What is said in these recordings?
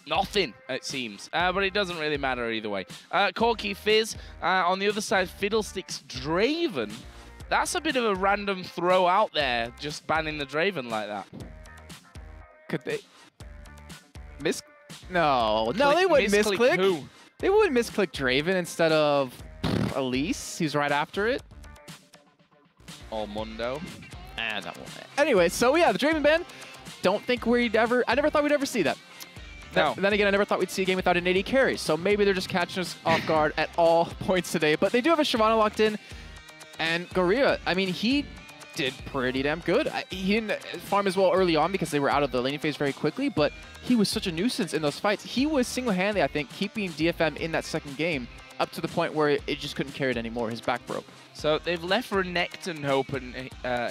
nothing, it seems. But it doesn't really matter either way. Corky Fizz. On the other side, Fiddlesticks Draven. That's a bit of a random throw out there, just banning the Draven like that. Could they miss? No, they wouldn't misclick. Who? They wouldn't misclick Draven instead of Elise, who's right after it. Or Mundo. And that won't. Anyway, so yeah, the Draven ban. Don't think we'd ever. I never thought we'd ever see that. No. Then again, I never thought we'd see a game without an AD carry. So maybe they're just catching us off guard at all points today. But they do have a Shyvana locked in. And Gorilla, I mean, he did pretty damn good. He didn't farm as well early on because they were out of the laning phase very quickly, but he was such a nuisance in those fights. He was single-handedly, I think, keeping DFM in that second game up to the point where it just couldn't carry it anymore. His back broke. So they've left Renekton open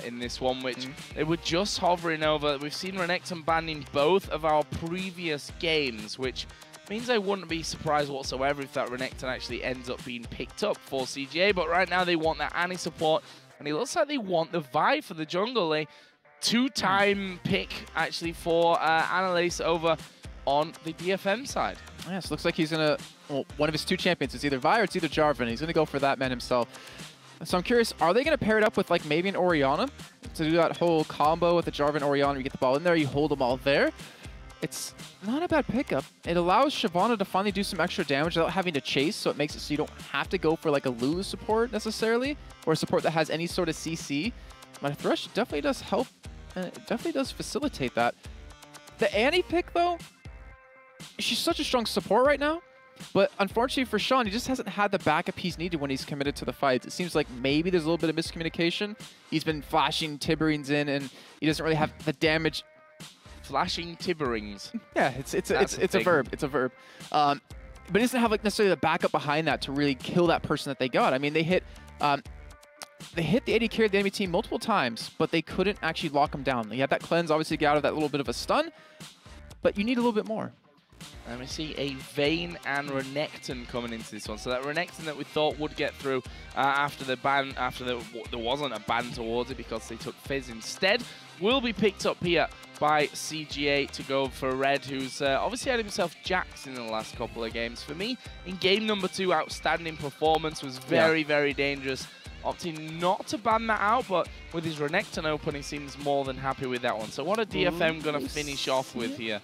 in this one, which they were just hovering over. We've seen Renekton banned in both of our previous games, which means I wouldn't be surprised whatsoever if that Renekton actually ends up being picked up for CGA. But right now they want that Annie support, and it looks like they want the VIII for the jungle. A two-time pick actually for Anelace over on the DFM side. Yes, looks like he's going to, well, one of his two champions. It's either VIII or it's either Jarvan. He's going to go for that man himself. So I'm curious, are they going to pair it up with like maybe an Orianna to do that whole combo with the Jarvan Orianna? You get the ball in there, you hold them all there. It's not a bad pickup. It allows Shyvana to finally do some extra damage without having to chase, so it makes it so you don't have to go for like a Lulu support necessarily, or a support that has any sort of CC. But Thresh definitely does help, and it definitely does facilitate that. The Annie pick though, she's such a strong support right now, but unfortunately for Sean, he just hasn't had the backup he's needed when he's committed to the fights. It seems like maybe there's a little bit of miscommunication. He's been flashing Tiberines in, and he doesn't really have the damage. Flashing Tiberines. Yeah, it's a verb. It's a verb. But he doesn't have like necessarily the backup behind that to really kill that person that they got. I mean, they hit the AD carry of the enemy team multiple times, but they couldn't actually lock him down. They had that cleanse, obviously, get out of that little bit of a stun, but you need a little bit more. And we see a VIII and Renekton coming into this one. So that Renekton that we thought would get through after the ban, there wasn't a ban towards it because they took Fizz instead, will be picked up here by CGA to go for Red, who's obviously had himself jacked in the last couple of games. For me, in game number 2, outstanding performance, was very, very dangerous. Opting not to ban that out, but with his Renekton open, he seems more than happy with that one. So what are DFM going to finish off with here?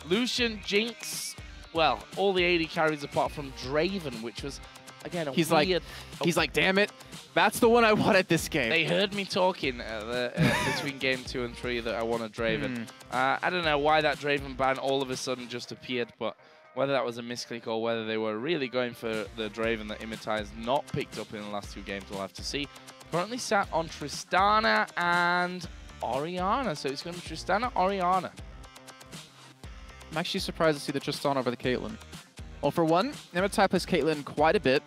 Lucian, Jinx, well, all the AD carries apart from Draven, which was, again, a weird... He's like, damn it, that's the one I wanted this game. They heard me talking between game 2 and 3 that I wanted Draven. I don't know why that Draven ban all of a sudden just appeared, but whether that was a misclick or whether they were really going for the Draven that iimitai has not picked up in the last 2 games, we'll have to see. Currently sat on Tristana and Orianna, so it's going to be Tristana, Orianna. I'm actually surprised to see the Tristana over the Caitlyn. Well, for one, iimitai plays Caitlyn quite a bit.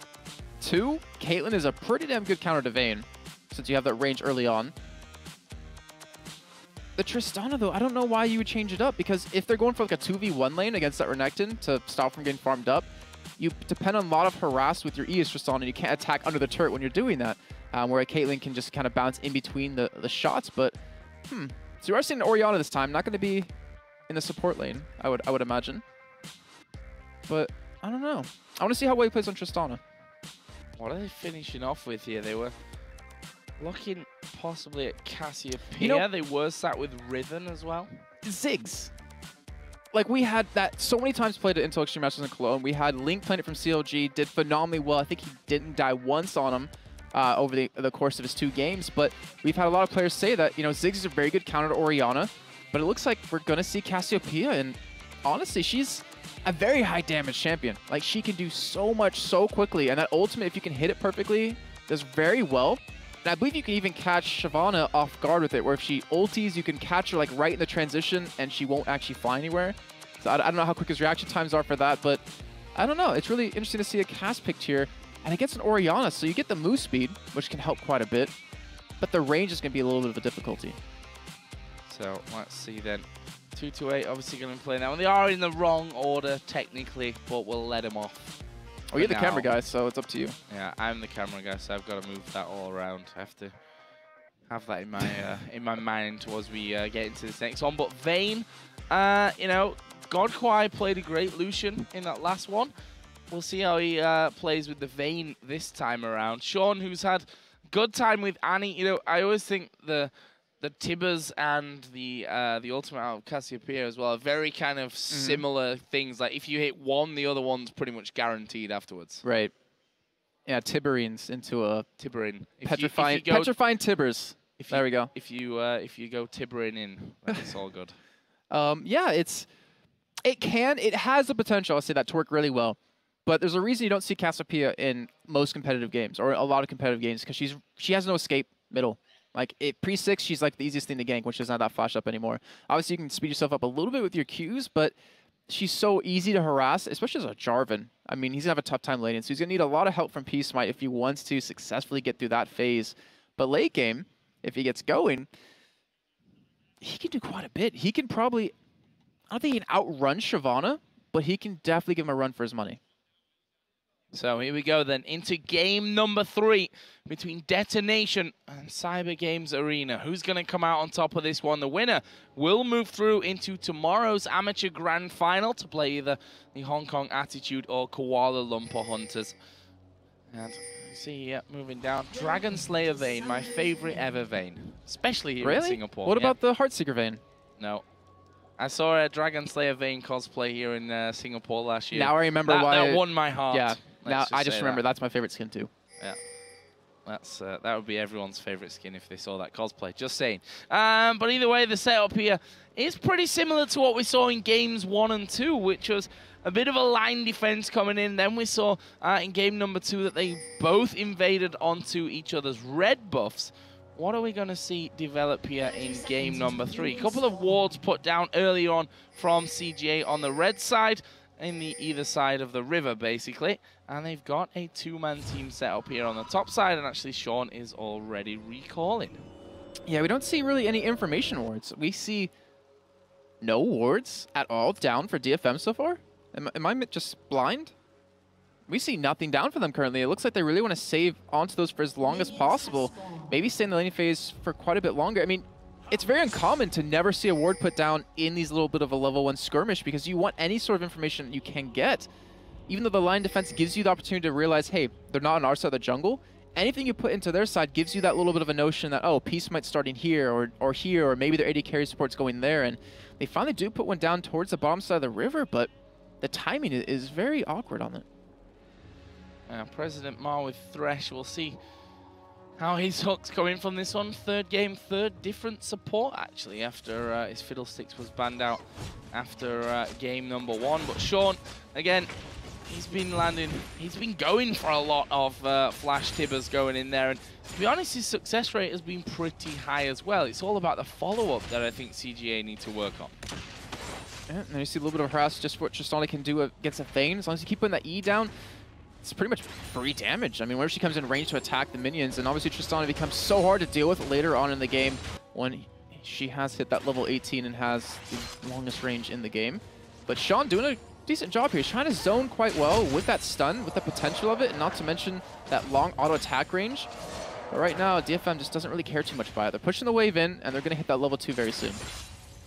2, Caitlyn is a pretty damn good counter to Vayne, since you have that range early on. The Tristana, though, I don't know why you would change it up, because if they're going for like a 2v1 lane against that Renekton to stop from getting farmed up, you depend on a lot of harass with your Aegis Tristana, and you can't attack under the turret when you're doing that, where a Caitlyn can just kind of bounce in between the shots. But, so you are seeing Orianna this time, not going to be in the support lane, I would imagine. But I don't know. I want to see how well he plays on Tristana. What are they finishing off with here? They were looking possibly at Cassiopeia. You know, they were sat with Riven as well. Ziggs. Like, we had that so many times played at Intel Extreme Masters in Cologne. We had Link playing it from CLG, did phenomenally well. I think he didn't die once on him over the course of his 2 games. But we've had a lot of players say that, you know, Ziggs is a very good counter to Orianna. But it looks like we're going to see Cassiopeia, and honestly, she's a very high damage champion. Like, she can do so much so quickly, and that ultimate, if you can hit it perfectly, does very well. And I believe you can even catch Shyvana off guard with it, where if she ulties, you can catch her like right in the transition, and she won't actually fly anywhere. So I don't know how quick his reaction times are for that, but I don't know. It's really interesting to see a Cass picked here, and it gets an Orianna, so you get the move speed, which can help quite a bit, but the range is going to be a little bit of a difficulty. So let's see then. 2-8 obviously going to play now. And they are in the wrong order technically, but we'll let them off. Oh, you're the camera guy, so it's up to you. Yeah, I'm the camera guy, so I've got to move that all around. I have to have that in my mind as we get into this next one. But Vayne, you know, GodKwai played a great Lucian in that last one. We'll see how he plays with the VIII this time around. Sean, who's had good time with Annie, you know, I always think the Tibbers and the Ultimate out of Cassiopeia as well are very kind of similar things. Like if you hit one, the other one's pretty much guaranteed afterwards. Right. Yeah, Tibberines into a Tibberin. petrifying Tibbers. There we go. If you go Tibberin in, that's all good. Yeah, it has the potential, I'll say that, to work really well. But there's a reason you don't see Cassiopeia in most competitive games, or a lot of competitive games, because she has no escape middle. Like, pre-6, she's like the easiest thing to gank, which is not that flashed up anymore. Obviously, you can speed yourself up a little bit with your Qs, but she's so easy to harass, especially as a Jarvan. I mean, he's going to have a tough time laning, so he's going to need a lot of help from PeehSmite if he wants to successfully get through that phase. But late game, if he gets going, he can do quite a bit. He can probably, I don't think he can outrun Shyvana, but he can definitely give him a run for his money. So here we go then into game number 3 between Detonation and Cyber Games Arena. Who's going to come out on top of this one? The winner will move through into tomorrow's Amateur Grand Final to play either the Hong Kong Attitude or Kuala Lumpur Hunters. And you see here, moving down, Dragon Slayer VIII, my favorite ever VIII, especially here in Singapore. What about the Heartseeker VIII? No. I saw a Dragon Slayer VIII cosplay here in Singapore last year. Now I remember why. That won my heart. Yeah. Now I just remember that's my favorite skin too. Yeah, that would be everyone's favorite skin if they saw that cosplay. Just saying. But either way, the setup here is pretty similar to what we saw in games 1 and 2, which was a bit of a line defense coming in. Then we saw in game number 2 that they both invaded onto each other's red buffs. What are we going to see develop here in game number 3? A couple of wards put down early on from CGA on the red side, in the either side of the river, basically. And they've got a 2-man team set up here on the top side, and actually Sean is already recalling. Yeah, we don't see really any information wards. We see no wards at all down for DFM so far. Am I just blind? We see nothing down for them currently. It looks like they really want to save onto those for as long as possible. Maybe stay in the laning phase for quite a bit longer. I mean, it's very uncommon to never see a ward put down in these little bit of a level 1 skirmish, because you want any sort of information you can get. Even though the line defense gives you the opportunity to realize, hey, they're not on our side of the jungle, anything you put into their side gives you that little bit of a notion that, oh, PeehSmite's starting here, or here, or maybe their AD carry support's going there. And they finally do put one down towards the bottom side of the river, but the timing is very awkward on it. PresidentMaa with Thresh. We'll see how his hooks coming from this one. Third game, third different support, actually, after his Fiddlesticks was banned out after game number 1. But Sean, again, he's been going for a lot of flash tibbers going in there. And to be honest, his success rate has been pretty high as well. It's all about the follow-up that I think CGA need to work on. Yeah, and then you see a little bit of harass, just what Tristana can do against a Thane. As long as you keep putting that E down, it's pretty much free damage. I mean, whenever she comes in range to attack the minions, and obviously Tristana becomes so hard to deal with later on in the game when she has hit that level 18 and has the longest range in the game. But Sean doing a decent job here. He's trying to zone quite well with that stun, with the potential of it, and not to mention that long auto attack range. But right now, DFM just doesn't really care too much about it. They're pushing the wave in, and they're going to hit that level 2 very soon.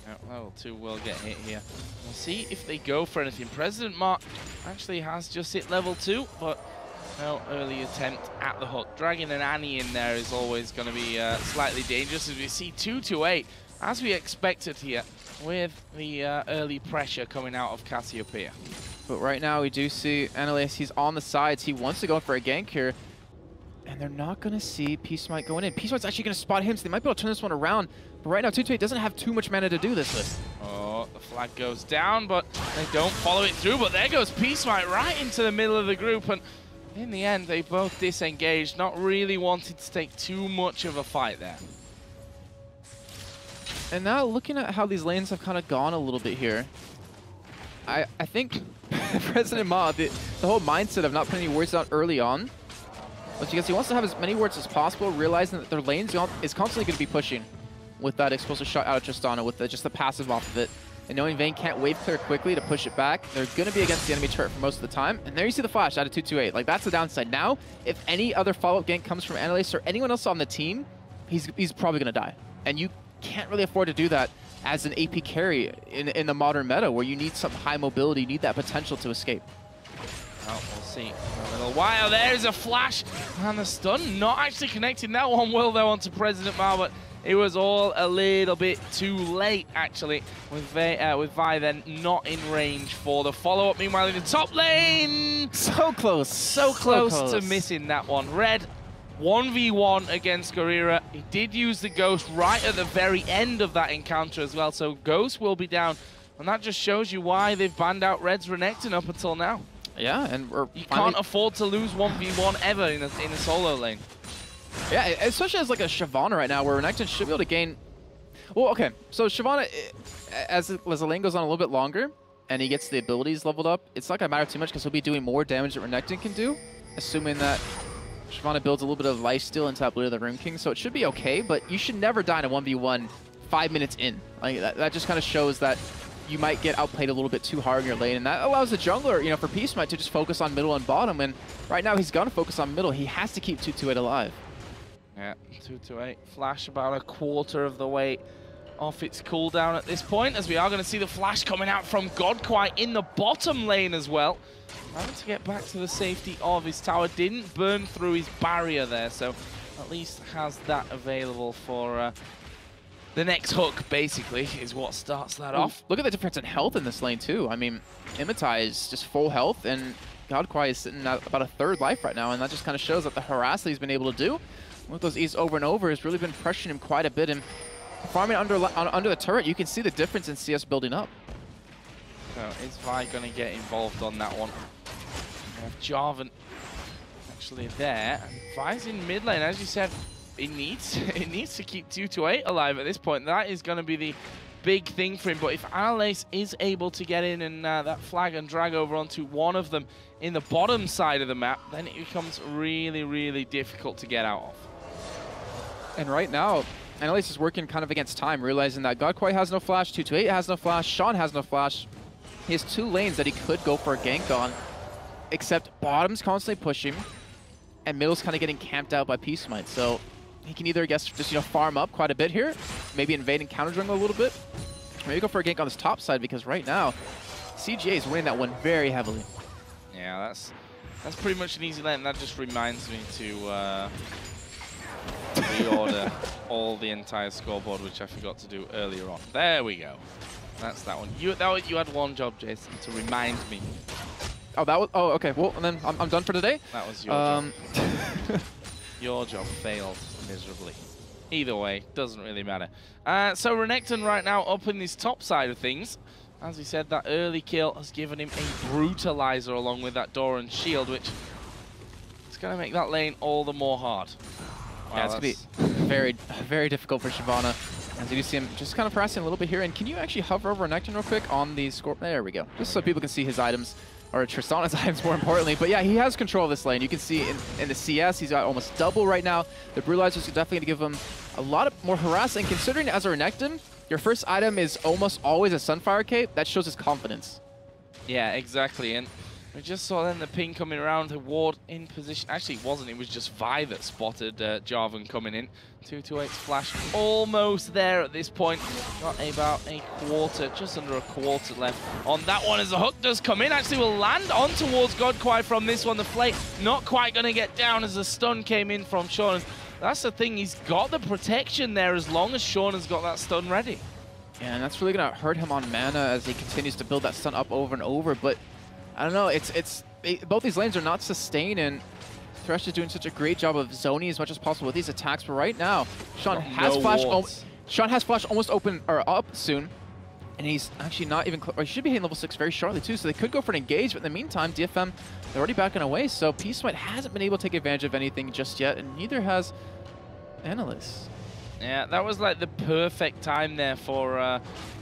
Yeah, level 2 will get hit here. We'll see if they go for anything. PresidentMaa actually has just hit level 2, but no early attempt at the hook. Dragging an Annie in there is always going to be slightly dangerous, as we see 2-8, as we expected here, with the early pressure coming out of Cassiopeia. But right now we do see Anelace. He's on the sides. He wants to go for a gank here. And they're not going to see PeehSmite going in. PeehSmite's actually going to spot him, so they might be able to turn this one around. But right now, 2-8 doesn't have too much mana to do this with. Oh, the flag goes down, but they don't follow it through. But there goes PeehSmite right into the middle of the group. And in the end, they both disengaged, not really wanting to take too much of a fight there. And now looking at how these lanes have kind of gone a little bit here, I think PresidentMaa, the whole mindset of not putting any words out early on, was because he wants to have as many wards as possible, realizing that their lanes is constantly going to be pushing with that explosive shot out of Tristana, with just the passive off of it. And knowing VIII can't wave clear quickly to push it back, they're going to be against the enemy turret for most of the time. And there you see the flash out of 2-8. Like, that's the downside. Now, if any other follow-up gank comes from Anelace or anyone else on the team, he's probably going to die. And you can't really afford to do that as an AP carry in the modern meta, where you need some high mobility, you need that potential to escape. Oh, we'll see. A little while. There's a flash and the stun. Not actually connecting that one well though onto PresidentMaa, but it was all a little bit too late actually. With VIII then not in range for the follow-up. Meanwhile in the top lane, So close, so close to missing that one. Red 1v1 against Gorilla. He did use the Ghost right at the very end of that encounter as well, so Ghost will be down. And that just shows you why they've banned out Red's Renekton up until now. Yeah, and you can't afford to lose 1v1 ever in a solo lane. Yeah, especially as like a Shyvana right now, where Renekton should be able to gain. Well, okay, so Shyvana, as the lane goes on a little bit longer, and he gets the abilities leveled up, it's not gonna matter too much because he'll be doing more damage that Renekton can do, assuming that Shyvana builds a little bit of lifesteal into that Blue of the Rune King, so it should be okay. But you should never die in a 1v1 5 minutes in. Like that just kind of shows that you might get outplayed a little bit too hard in your lane, and that allows the jungler, you know, for PeehSmite to just focus on middle and bottom. And right now he's gonna focus on middle. He has to keep 228 alive. Yeah, 228 flash about a quarter of the way off its cooldown at this point, as we are going to see the flash coming out from GodKwai in the bottom lane as well. Having to get back to the safety of his tower. Didn't burn through his barrier there, so at least has that available for the next hook, basically, is what starts that off. Look at the difference in health in this lane, too. I mean, iimitai is just full health, and GodKwai is sitting at about a third life right now, and that just kind of shows that the harass that he's been able to do with those E's over and over has really been pressuring him quite a bit. And farming under the turret, you can see the difference in CS building up. So is Vi going to get involved on that one? We have Jarvan actually there, and Vi's in mid lane. As you said, it needs to keep 228 alive at this point. That is going to be the big thing for him. But if Anelace is able to get in and that flag and drag over onto one of them in the bottom side of the map, then it becomes really, really difficult to get out of. And right now, Anelace is working kind of against time, realizing that GodKwai has no flash, 228 has no flash, Sean has no flash. He has 2 lanes that he could go for a gank on, except bottom's constantly pushing, and middle's kind of getting camped out by PeehSmite. So he can either, I guess, just, you know, farm up quite a bit here, maybe invade and counter jungle a little bit, or maybe go for a gank on this top side, because right now, CGA is winning that one very heavily. Yeah, that's pretty much an easy lane. That just reminds me to reorder all the entire scoreboard, which I forgot to do earlier on. There we go. That's that one. You had one job, Jason, to remind me. Oh, that was. Oh, okay. Well, and then I'm done for today. That was your job. Your job failed miserably. Either way, doesn't really matter. So Renekton right now up in this top side of things. As we said, that early kill has given him a brutalizer along with that door and shield, which is going to make that lane all the more hard. Wow, yeah, it's going to be very, very difficult for Shyvana. As you see him just kind of harassing a little bit here. And can you actually hover over Renekton real quick on the score? There we go. Just so people can see his items, or Tristana's items more importantly. But yeah, he has control of this lane. You can see in the CS, he's got almost double right now. The brutalizer is definitely going to give him a lot of more harassing. Considering as a Renekton, your first item is almost always a Sunfire Cape. That shows his confidence. Yeah, exactly. And we just saw then the ping coming around, the ward in position. Actually, it wasn't. It was just Vi that spotted Jarvan coming in. 228's flash almost there at this point. Got about a quarter, just under a quarter left on that one as the hook does come in. Actually, will land on towards GodKwai from this one. The flake not quite going to get down as the stun came in from Sean. That's the thing. He's got the protection there as long as Sean has got that stun ready. Yeah, and that's really going to hurt him on mana as he continues to build that stun up over and over. But I don't know, both these lanes are not sustained, and Thresh is doing such a great job of zoning as much as possible with these attacks. But right now, Sean has flash almost open or up soon, and he's actually not even. Or he should be hitting level 6 very shortly too. So they could go for an engage, but in the meantime, DFM they're already backing away. So PeehSmite hasn't been able to take advantage of anything just yet, and neither has Anelace. Yeah, that was like the perfect time there for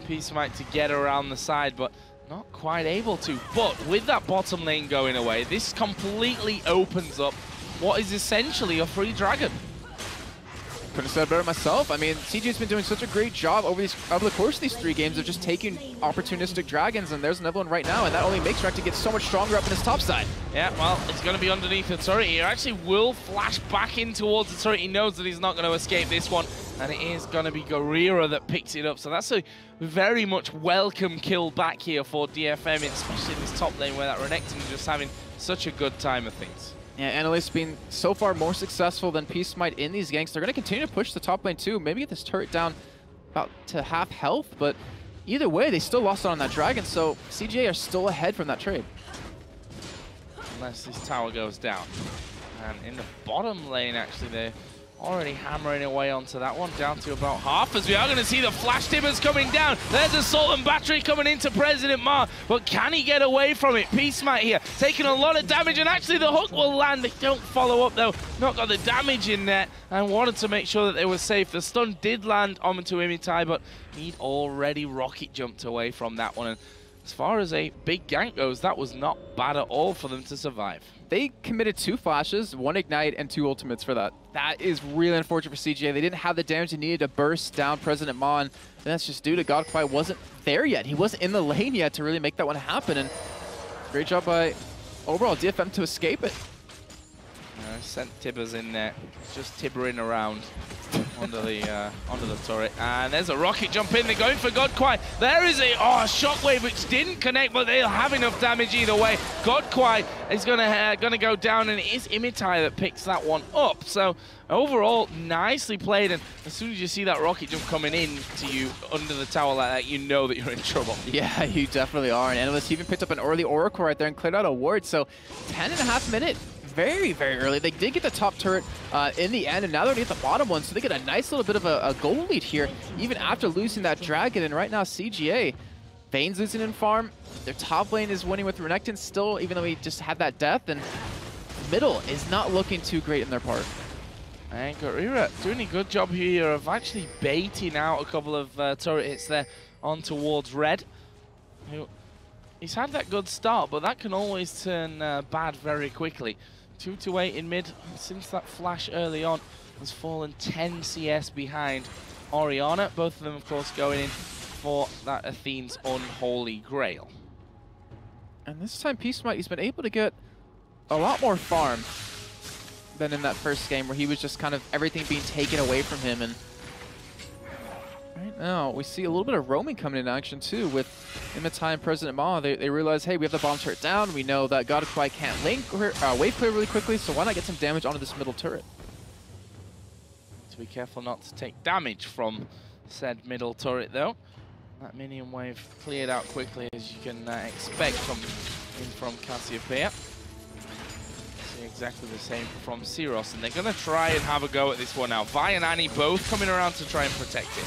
PeehSmite to get around the side, but not quite able to. But with that bottom lane going away, this completely opens up what is essentially a free dragon. Couldn't have said it better myself. I mean, CGA's been doing such a great job over the course of these 3 games of just taking opportunistic dragons, and there's another one right now, and that only makes Rekt to get so much stronger up in his top side. Yeah, well, it's going to be underneath the turret. He actually will flash back in towards the turret. He knows that he's not going to escape this one, and it is going to be Gorira that picks it up. So that's a very much welcome kill back here for DFM, especially in this top lane where that Renekton is just having such a good time of things. Yeah, Anelace being so far more successful than PeehSmite in these ganks. They're going to continue to push the top lane too. Maybe get this turret down about to half health, but either way, they still lost on that dragon, so CGA are still ahead from that trade. Unless this tower goes down. And in the bottom lane, actually, they're already hammering away onto that one, down to about half, as we are going to see the flash timbers coming down. There's a Salt and Battery coming into PresidentMaa, but can he get away from it? PeehSmite here, taking a lot of damage, and actually the hook will land. They don't follow up, though. Not got the damage in there, and wanted to make sure that they were safe. The stun did land onto iimitai, but he'd already rocket jumped away from that one. And as far as a big gank goes, that was not bad at all for them to survive. They committed 2 flashes, 1 ignite, and 2 ultimates for that. That is really unfortunate for CGA. They didn't have the damage they needed to burst down PresidentMaa, and that's just due to GodKwai wasn't there yet. He wasn't in the lane yet to really make that one happen, and great job by overall DFM to escape it. Sent Tibbers in there, just tibbering around under the turret, and there's a rocket jump in. They're going for GodKwai. There is a shockwave which didn't connect, but they'll have enough damage either way. GodKwai is gonna go down, and it is iimitai that picks that one up. So overall, nicely played. And as soon as you see that rocket jump coming in to you under the tower like that, you know that you're in trouble. Yeah, you definitely are. And Anelace even picked up an early Oracle right there and cleared out a ward. So 10.5 minutes. Very, very early. They did get the top turret in the end, and now they're going to get the bottom one, so they get a nice little bit of a goal lead here, even after losing that dragon. And right now, CGA, VIII's losing in farm. Their top lane is winning with Renekton still, even though he just had that death, and middle is not looking too great in their part. And Gorira doing a good job here of actually baiting out a couple of turret hits there on towards Red. He's had that good start, but that can always turn bad very quickly. 2-8 in mid, since that flash early on, has fallen 10 CS behind Orianna. Both of them, of course, going in for that Athene's Unholy Grail. And this time, PeehSmite, he's been able to get a lot more farm than in that first game, where he was just kind of everything being taken away from him. And right now, we see a little bit of roaming coming in action, too, with iimitai and PresidentMaa. They realize, hey, we have the bomb turret down. We know that GodKwai can't wave clear really quickly, so why not get some damage onto this middle turret? To be careful not to take damage from said middle turret, though. That minion wave cleared out quickly, as you can expect from Cassiopeia. See exactly the same from ceroes, and they're going to try and have a go at this one now. Vi and Annie both coming around to try and protect it.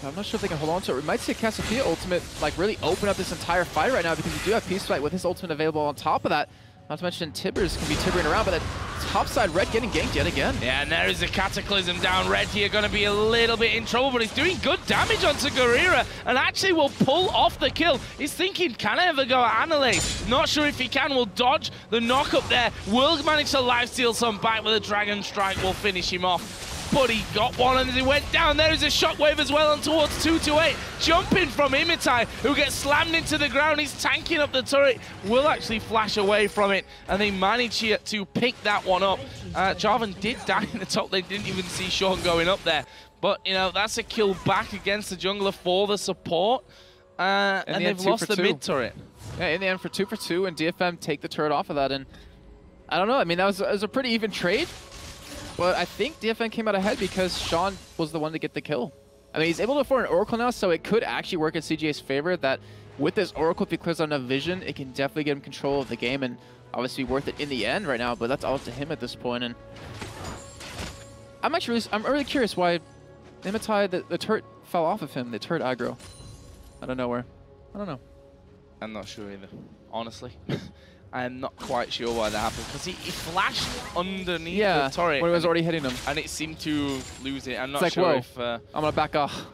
I'm not sure if they can hold on to it. We might see a Cassiopeia ultimate like really open up this entire fight right now, because we do have PeehSmite with his ultimate available on top of that. Not to mention Tibbers can be tibbering around, but that top side Red getting ganked yet again. Yeah, and there is a Cataclysm down. Red here going to be a little bit in trouble, but he's doing good damage onto Gorira and actually will pull off the kill. He's thinking, can I ever go at Anelace? Not sure if he can. Will dodge the knock up there. Will manage to lifesteal some back, with a Dragon Strike will finish him off. But he got one and he went down. There is a shockwave as well on towards 2-8. Jumping from iimitai, who gets slammed into the ground. He's tanking up the turret. Will actually flash away from it, and they manage here to pick that one up. Jarvan did die in the top. They didn't even see Sean going up there. But, you know, that's a kill back against the jungler for the support. And they've lost the mid turret. Yeah, in the end, for 2 for 2, and DFM take the turret off of that. And I don't know. I mean, that was a pretty even trade. But I think DFM came out ahead because Sean was the one to get the kill. I mean, he's able to afford an Oracle now, so it could actually work in CGA's favor that with this Oracle, if he clears out enough vision, it can definitely get him control of the game and obviously worth it in the end right now, but that's all up to him at this point. And I'm really curious why iimitai, the turret fell off of him, the turret aggro. Out of nowhere. I don't know. I'm not sure either, honestly. I'm not quite sure why that happened, because he flashed underneath the turret when it was already hitting him, and it seemed to lose it. I'm not like, sure whoa, if I'm gonna back off.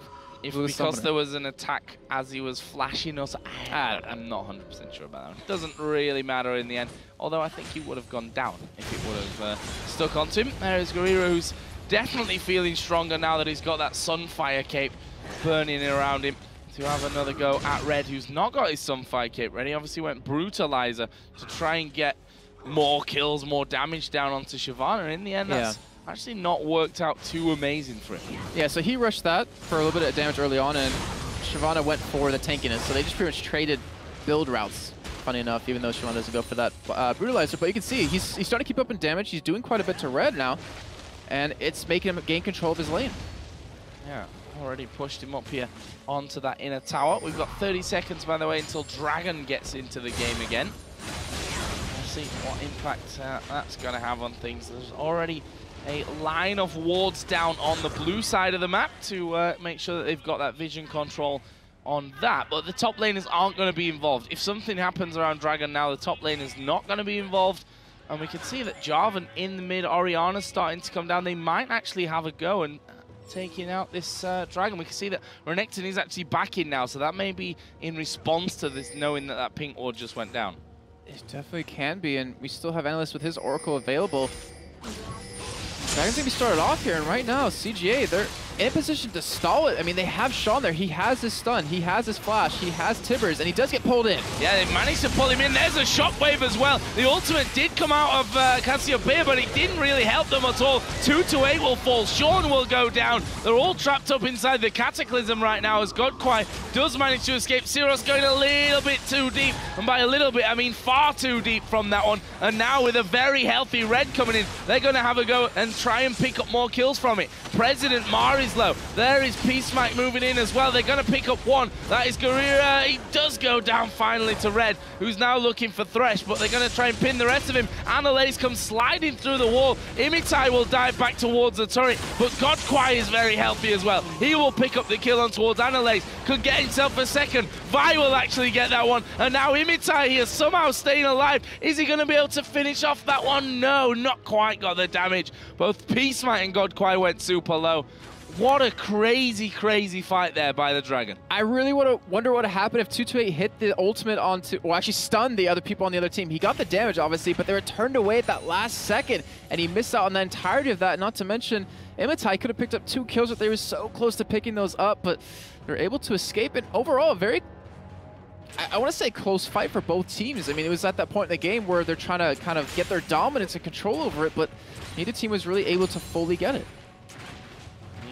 If because there was an attack as he was flashing us, I'm not 100% sure about that. It doesn't really matter in the end, although I think he would have gone down if it would have stuck onto him. There is Gorira, who's definitely feeling stronger now that he's got that Sunfire cape burning around him. To have another go at Red, who's not got his Sunfire cape ready. Obviously went Brutalizer to try and get more kills, more damage down onto Shyvana. And in the end, that's actually not worked out too amazing for him. Yeah, so he rushed that for a little bit of damage early on, and Shyvana went for the tankiness. So they just pretty much traded build routes, funny enough, even though Shyvana doesn't go for that Brutalizer. But you can see he's starting to keep up in damage. He's doing quite a bit to Red now, and it's making him gain control of his lane. Yeah, already pushed him up here onto that inner tower. We've got 30 seconds, by the way, until Dragon gets into the game again. We'll see what impact that's going to have on things. There's already a line of wards down on the blue side of the map to make sure that they've got that vision control on that. But the top laners aren't going to be involved. If something happens around Dragon now, the top lane is not going to be involved. And we can see that Jarvan in the mid, Orianna's starting to come down. They might actually have a go and taking out this Dragon. We can see that Renekton is actually back in now, so that may be in response to this, knowing that that pink ward just went down. It definitely can be, and we still have Anelace with his Oracle available. Dragon's gonna be started off here, and right now, CGA, they're in position to stall it. I mean, they have Sean there. He has his stun, he has his flash, he has Tibbers, and he does get pulled in. Yeah, they managed to pull him in. There's a shockwave as well. The ultimate did come out of Cassiopeia, but it didn't really help them at all. 2-8 will fall. Sean will go down. They're all trapped up inside the Cataclysm right now as GodKwai does manage to escape. ceroes going a little bit too deep, and by a little bit, I mean far too deep from that one. And now with a very healthy Red coming in, they're going to have a go and try and pick up more kills from it. PresidentMaa is low. There is PeehSmite moving in as well. They're going to pick up one. That is Guerrera. He does go down finally to Red, who's now looking for Thresh, but they're going to try and pin the rest of him. Anelace comes sliding through the wall. iimitai will dive back towards the turret, but GodKwai is very healthy as well. He will pick up the kill on towards Anelace. Could get himself a second. VIII will actually get that one. And now iimitai here somehow staying alive. Is he going to be able to finish off that one? No, not quite got the damage. Both PeehSmite and GodKwai went super low. What a crazy, crazy fight there by the Dragon. I really wonder what would happen if 2-8 hit the ultimate onto, well, actually stunned the other people on the other team. He got the damage, obviously, but they were turned away at that last second, and he missed out on the entirety of that. Not to mention, iimitai could have picked up 2 kills, but they were so close to picking those up, but they're able to escape. And overall, very, I want to say, close fight for both teams. I mean, it was at that point in the game where they're trying to kind of get their dominance and control over it, but neither team was really able to fully get it.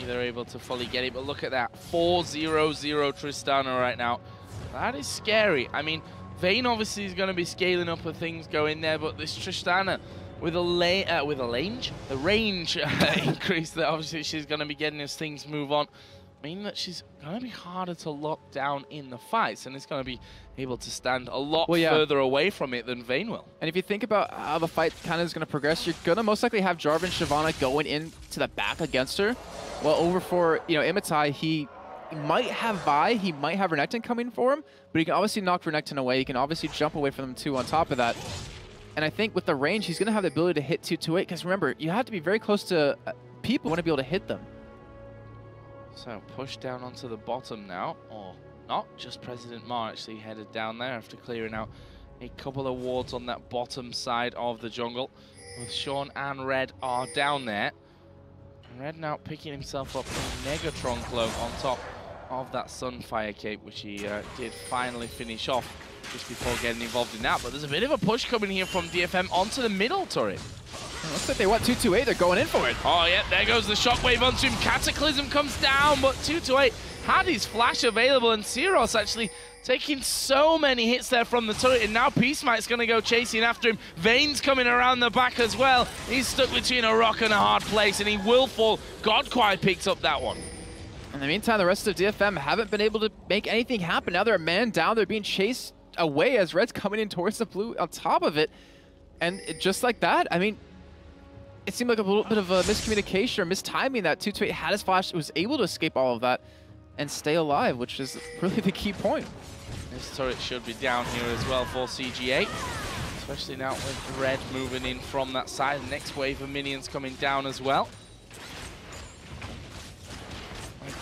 They're able to fully get it, but look at that, 4-0-0 Tristana right now. That is scary. I mean, VIII obviously is going to be scaling up with things going there, but this Tristana with the range increase that obviously she's going to be getting as things move on, mean that she's going to be harder to lock down in the fights, and it's going to be able to stand a lot further away from it than VIII will. And if you think about how the fight kind of is going to progress, you're going to most likely have Jarvan Shyvana going into the back against her. Well, over for, iimitai, he might have VIII, he might have Renekton coming for him, but he can obviously knock Renekton away. He can obviously jump away from them too on top of that. And I think with the range, he's going to have the ability to hit 2-8, because remember, you have to be very close to people who want to be able to hit them. So push down onto the bottom now, or not, just PresidentMaa actually headed down there after clearing out a couple of wards on that bottom side of the jungle. With Sean and Red are down there. Red now picking himself up a Megatron cloak on top of that Sunfire cape, which he did finally finish off just before getting involved in that. But there's a bit of a push coming here from DFM onto the middle turret. It looks like they want 2-8, they're going in for it. Oh yeah, there goes the shockwave onto him. Cataclysm comes down, but 2-8 had his flash available, and ceroes actually taking so many hits there from the turret, and now PeehSmite's going to go chasing after him. VIII's coming around the back as well. He's stuck between a rock and a hard place, and he will fall. GodKwai picks up that one. In the meantime, the rest of DFM haven't been able to make anything happen. Now they're a man down. They're being chased away as Red's coming in towards the blue on top of it. And just like that, I mean, it seemed like a little bit of a miscommunication or mistiming that 2-8 had his flash, was able to escape all of that and stay alive, which is really the key point. This turret should be down here as well for CGA, especially now with Red moving in from that side. The next wave of minions coming down as well.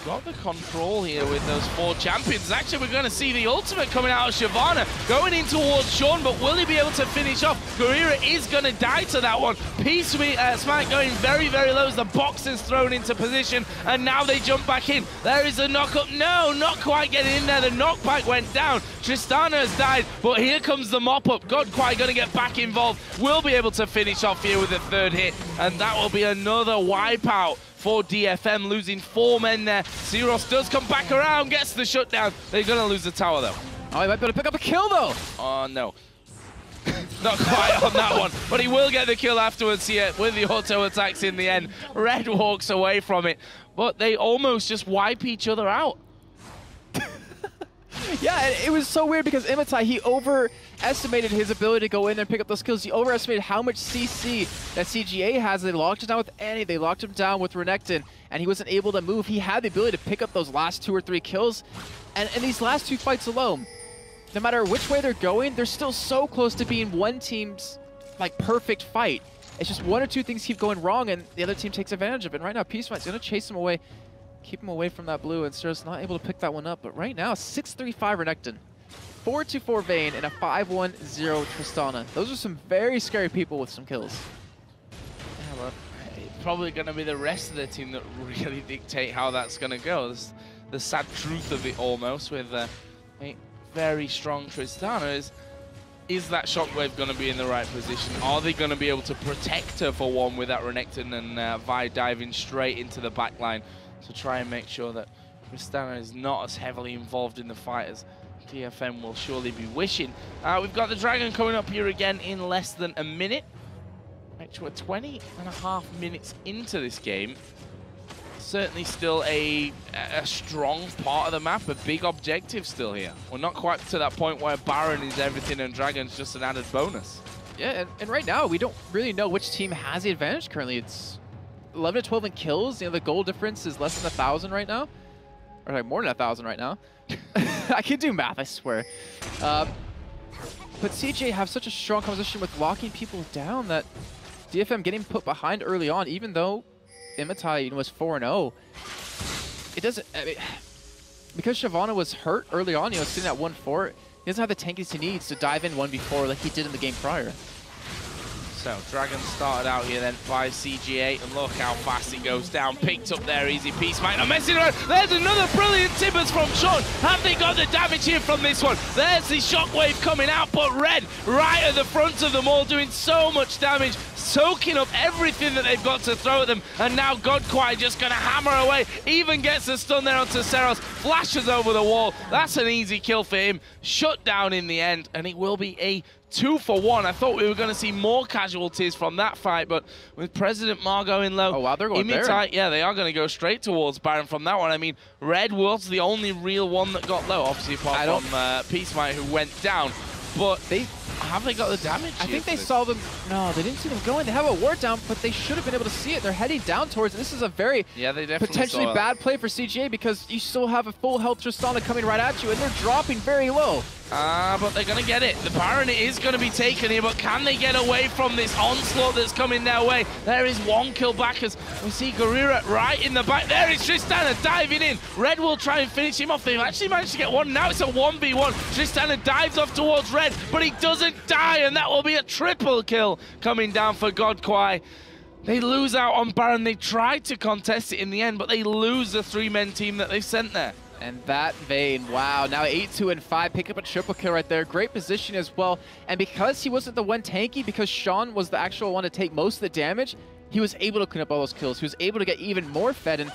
got the control here with those 4 champions. Actually, we're going to see the ultimate coming out of Shyvana, going in towards Sean, but will he be able to finish off? Guerrera is going to die to that one. PeehSmite going very, very low as the box is thrown into position, and now they jump back in. There is a knock-up. No, not quite getting in there. The knockback went down. Tristana has died, but here comes the mop-up. GodKwai going to get back involved. Will be able to finish off here with the 3rd hit, and that will be another wipeout for DFM, losing 4 men there. ceroes does come back around, gets the shutdown. They're going to lose the tower, though. Oh, he might be able to pick up a kill, though. Oh, no. Not quite on that one, but he will get the kill afterwards here with the auto attacks in the end. Red walks away from it, but they almost just wipe each other out. Yeah, it was so weird because iimitai, he overestimated his ability to go in there and pick up those kills. He overestimated how much CC that CGA has. They locked him down with Annie, they locked him down with Renekton, and he wasn't able to move. He had the ability to pick up those last 2 or 3 kills, and in these last 2 fights alone, no matter which way they're going, they're still so close to being one team's like perfect fight. It's just 1 or 2 things keep going wrong, and the other team takes advantage of it. And right now, PeehSmite's going to chase him away, keep him away from that blue, and ceroes not able to pick that one up. But right now, 6-3-5 Renekton, 4-2-4 VIII, and a 5-1-0 Tristana. Those are some very scary people with some kills. Yeah, but it's probably going to be the rest of the team that really dictate how that's going to go. That's the sad truth of it almost, with a very strong Tristana. Is that Shockwave going to be in the right position? Are they going to be able to protect her for one with that Renekton and VIII diving straight into the backline to try and make sure that Tristana is not as heavily involved in the fight as DFM will surely be wishing. We've got the Dragon coming up here again in less than a minute. Actually, we're 20.5 minutes into this game. Certainly still a strong part of the map, a big objective still here. We're not quite to that point where Baron is everything and Dragon's just an added bonus. Yeah, and right now, we don't really know which team has the advantage currently. It's 11 to 12 in kills. You know, the goal difference is less than 1,000 right now. Or like more than 1,000 right now. I can do math, I swear. But CGA have such a strong composition with locking people down that DFM getting put behind early on, even though iimitai was 4-0. It doesn't, I mean, because Shyvana was hurt early on, sitting at 1-4, he doesn't have the tankies he needs to dive in 1v4 like he did in the game prior. So, Dragon started out here then by CGA, and look how fast it goes down. Picked up there, easy PeehSmite. No messing around. There's another brilliant Tibbers from Sean. Have they got the damage here from this one? There's the Shockwave coming out, but Red right at the front of them all, doing so much damage, soaking up everything that they've got to throw at them. And now GodKwai just going to hammer away, even gets a stun there onto ceroes, flashes over the wall. That's an easy kill for him. Shut down in the end, and it will be a 2-for-1. I thought we were going to see more casualties from that fight, but with PresidentMaa going low, oh wow, they're going there. Yeah, they are going to go straight towards Baron from that one. I mean, Red was the only real one that got low, obviously apart from PeehSmite, who went down. But have they got the damage? I think they saw them. No, they didn't see them going. They have a ward down, but they should have been able to see it. They're heading down towards it. This is a very potentially bad play for CGA because you still have a full health Tristana coming right at you, and they're dropping very low. But they're going to get it. The Baron is going to be taken here, but can they get away from this onslaught that's coming their way? There is one kill back as we see Guerrera right in the back. There is Tristana diving in. Red will try and finish him off. They've actually managed to get one. Now it's a 1v1. Tristana dives off towards Red, but he doesn't die, and that will be a triple kill coming down for GodKwai. They lose out on Baron. They tried to contest it in the end, but they lose the 3-man team that they've sent there. And that VIII, wow, now 8-2-5, pick up a triple kill right there. Great position as well. And because he wasn't the one tanky, because Sean was the actual one to take most of the damage, he was able to clean up all those kills. He was able to get even more fed. And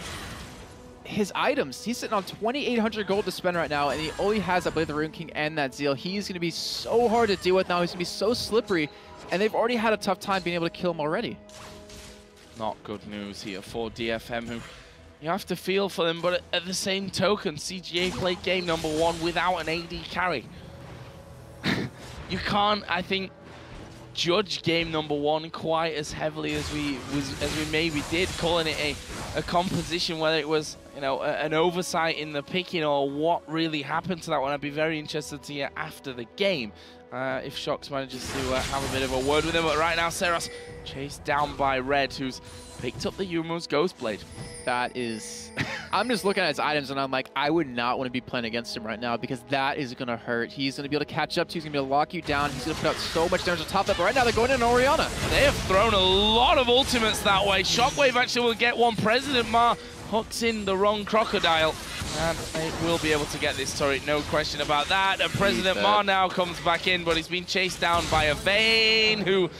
his items, he's sitting on 2,800 gold to spend right now, and he only has, I believe, the Rune King and that Zeal. He's going to be so hard to deal with now. He's going to be so slippery, and they've already had a tough time being able to kill him already. Not good news here for DFM, who you have to feel for them, but at the same token, CGA played game number 1 without an AD carry. You can't, I think, judge game number 1 quite as heavily as we maybe did, calling it a composition, whether it was you know, an oversight in the picking or what really happened to that one. I'd be very interested to hear after the game if Shox manages to have a bit of a word with him. But right now, ceroes chased down by Red, who's picked up the Youmuu's Ghostblade. That is... I'm just looking at his items, and I'm like, I would not want to be playing against him right now because that is going to hurt. He's going to be able to catch up to you. He's going to be able to lock you down. He's going to put out so much damage on top of that. But right now, they're going in Orianna. They have thrown a lot of ultimates that way. Shockwave actually will get one. PresidentMaa hooks in the wrong crocodile, and they will be able to get this turret, no question about that. And PresidentMaa now comes back in, but he's been chased down by a VIII, who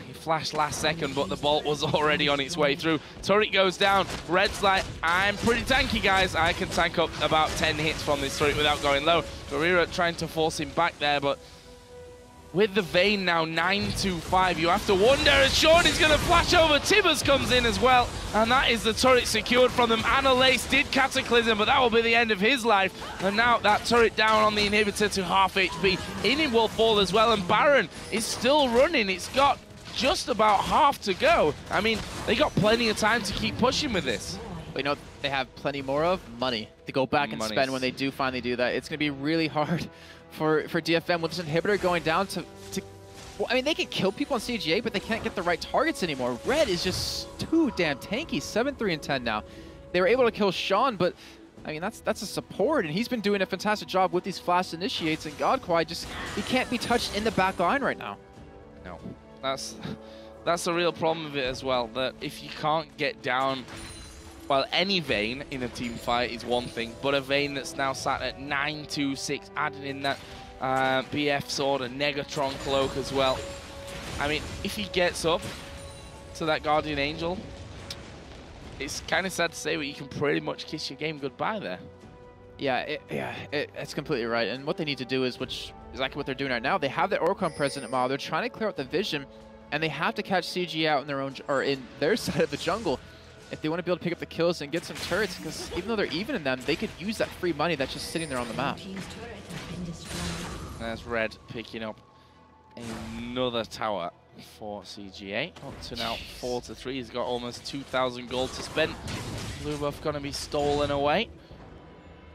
he flashed last second, but the bolt was already on its way through. Turret goes down. Red's like, I'm pretty tanky, guys. I can tank up about 10 hits from this turret without going low. Gorira trying to force him back there, but with the VIII now 9-5, you have to wonder as Sean is going to flash over. Tibbers comes in as well, and that is the turret secured from them. Anelace did Cataclysm, but that will be the end of his life. And now that turret down on the inhibitor to half HP. Ini will fall as well, and Baron is still running. It's got just about half to go. I mean, they got plenty of time to keep pushing with this. But you know, they have plenty more of money to go back and spend when they do finally do that. It's going to be really hard for DFM with this inhibitor going down to well, I mean, they can kill people on CGA, but they can't get the right targets anymore. Red is just too damn tanky. 7-3 and 10 now. They were able to kill Sean, but I mean, that's a support, and he's been doing a fantastic job with these flash initiates, and GodKwai just, he can't be touched in the back line right now. No, that's the real problem with it as well, that if you can't get down, well, any VIII in a team fight is one thing, but a VIII that's now sat at 9-2-6, adding in that BF sword and Negatron cloak as well. I mean, if he gets up to that Guardian Angel, it's kind of sad to say, but you can pretty much kiss your game goodbye there. Yeah, it's completely right. And what they need to do is, which is exactly what they're doing right now, they have the Oricon PresidentMaa. They're trying to clear out the vision, and they have to catch CGA out in their own, or in their side of the jungle, if they want to be able to pick up the kills and get some turrets, because even though they're even in them, they could use that free money that's just sitting there on the map. There's Red picking up another tower for CGA. Up to now 4-3. He's got almost 2,000 gold to spend. Blue buff going to be stolen away.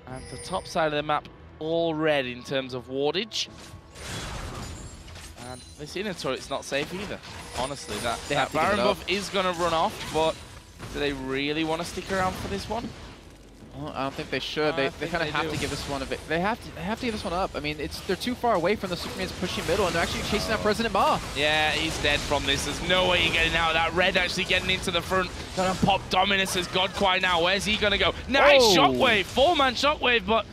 And the top side of the map all red in terms of wardage. And this inner turret's not safe either. Honestly, that Baron buff is going to run off, but do they really want to stick around for this one? Well, I don't think they should. They kind of have to give this one a bit. They have to give this one up. I mean, they're too far away from the Supermans pushing middle, and they're actually chasing out PresidentMaa. Yeah, he's dead from this. There's no way you're getting out of that. Red actually getting into the front. Gonna pop Dominus as GodKwai now. Where's he gonna go? Nice shockwave, 4-man shockwave, but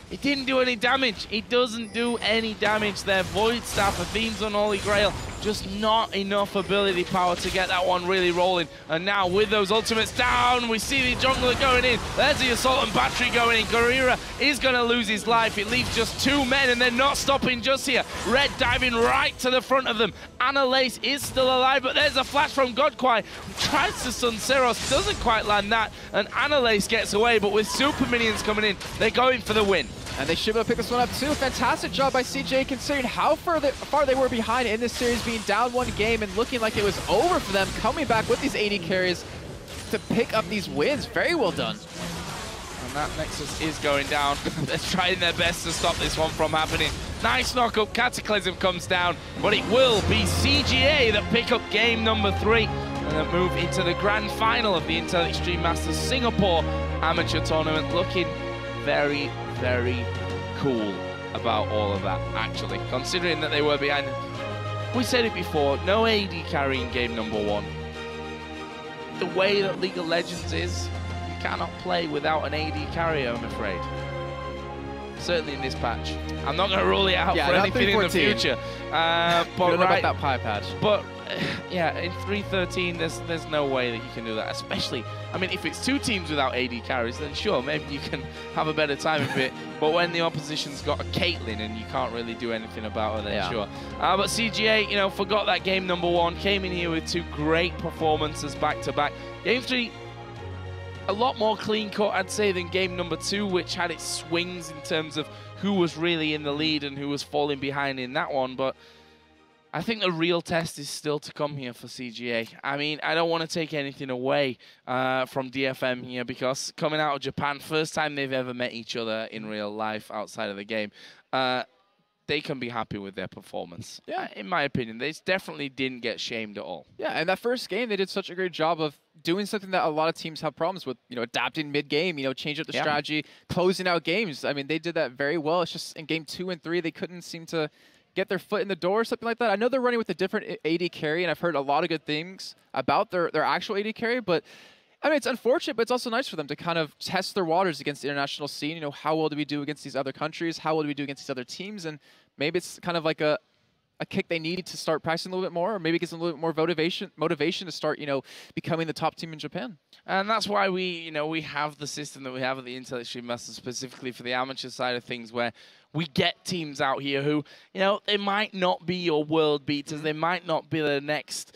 it didn't do any damage. It doesn't do any damage there. Void Staff, Athene's Unholy Grail, just not enough ability power to get that one really rolling. And now with those ultimates down, we see the jungler going in. There's the Assault and Battery going in. Gorira is going to lose his life. It leaves just 2 men, and they're not stopping just here. Red diving right to the front of them. Anelace is still alive, but there's a flash from GodKwai. Tries to stun ceroes, doesn't quite land that, and Anelace gets away, but with super minions coming in, they're going for the win. And they should be able to pick this one up too. Fantastic job by CGA considering how far they were behind in this series, being down 1 game and looking like it was over for them, coming back with these 80 carries to pick up these wins. Very well done. And that Nexus is going down. They're trying their best to stop this one from happening. Nice knock-up, Cataclysm comes down, but it will be CGA that pick up game number 3 and then move into the grand final of the Intel Extreme Masters Singapore Amateur Tournament. Looking very, very cool about all of that, actually, considering that they were behind. We said it before, no AD carrying game number 1. The way that League of Legends is, you cannot play without an AD carrier, I'm afraid. Certainly in this patch. I'm not going to rule it out for anything in the future. But about that pie patch. But yeah, in 3.13, there's no way that you can do that. Especially, I mean, if it's 2 teams without AD carries, then sure, maybe you can have a better time of it. But when the opposition's got a Caitlyn and you can't really do anything about her, then sure. But CGA, you know, forgot that game number 1, came in here with 2 great performances back to back. Game 3, a lot more clean cut, I'd say, than game number 2, which had its swings in terms of who was really in the lead and who was falling behind in that one. But I think the real test is still to come here for CGA. I mean, I don't want to take anything away from DFM here because coming out of Japan, first time they've ever met each other in real life outside of the game, they can be happy with their performance. Yeah. In my opinion, they definitely didn't get shamed at all. Yeah, and that first game, they did such a great job of doing something that a lot of teams have problems with, adapting mid-game, changing up the strategy, closing out games. I mean, they did that very well. It's just in game 2 and 3, they couldn't seem to get their foot in the door or something like that. I know they're running with a different AD carry, and I've heard a lot of good things about their actual AD carry, but I mean, it's unfortunate, but it's also nice for them to kind of test their waters against the international scene. How well do we do against these other countries? How well do we do against these other teams? And maybe it's kind of like a kick they need to start practicing a little bit more, or maybe it gives them a little bit more motivation to start, becoming the top team in Japan. And that's why we have the system that we have at the Intel Extreme Masters, specifically for the amateur side of things, where we get teams out here who, they might not be your world beaters, they might not be the next